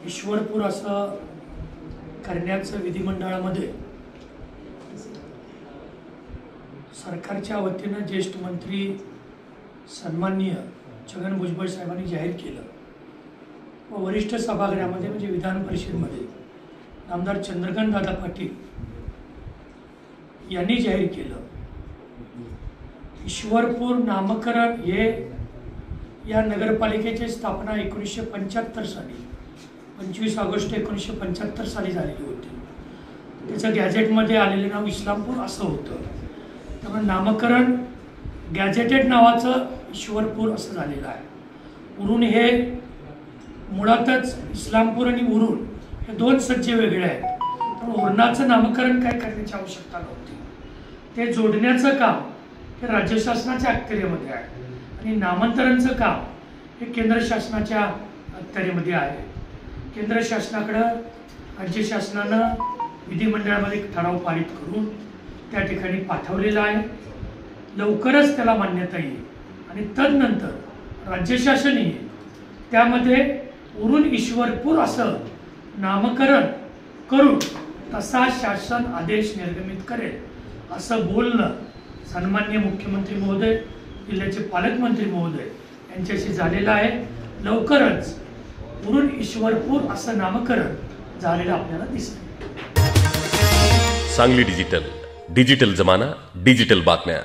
ईश्वरपूर असं करण्याचं विधिमंडळामध्ये सरकारच्या वतीनं ज्येष्ठ मंत्री सन्माननीय छगन भुजबळ साहेबांनी जाहीर केलं व वरिष्ठ सभागृहामध्ये म्हणजे विधान परिषदेमध्ये आमदार चंद्रकांत दादा पाटील यांनी जाहीर केलं। ईश्वरपूर नामकरण हे या नगरपालिकेची स्थापना 1975 साली 25 ऑगस्ट 1975 साली झालेली होती। त्याचं गॅजेटमध्ये आलेलं नाव इस्लामपूर असं होतं, त्यामुळे नामकरण गॅजेटेड नावाचं ईश्वरपूर असं झालेलं आहे। उरण हे मुळातच इस्लामपूर आणि उरण हे दोन सज्जे वेगळे आहेत, त्यामुळे उरणाचं नामकरण काय करण्याची आवश्यकता नव्हती। ते जोडण्याचं काम हे राज्य शासनाच्या अखत्यारीमध्ये आहे आणि नामांतरांचं काम हे केंद्र शासनाच्या अखत्यारीमध्ये आहे। केंद्र शासनाकडे राज्य शासनानं विधिमंडळामध्ये ठराव पारित करून त्या ठिकाणी पाठवलेला आहे। लवकरच त्याला मान्यता येईल आणि तदनंतर राज्य शासनही त्यामध्ये उरण ईश्वरपूर असं नामकरण करून तसा शासन आदेश निर्गमित करेल असं बोलणं सन्माननीय मुख्यमंत्री महोदय, जिल्ह्याचे पालकमंत्री महोदय यांच्याशी झालेलं आहे। लवकरच उरण ईश्वरपूर असं नामकरण झालेलं आपल्याला दिसतं। सांगली डिजिटल, डिजिटल जमाना, डिजिटल बातम्या।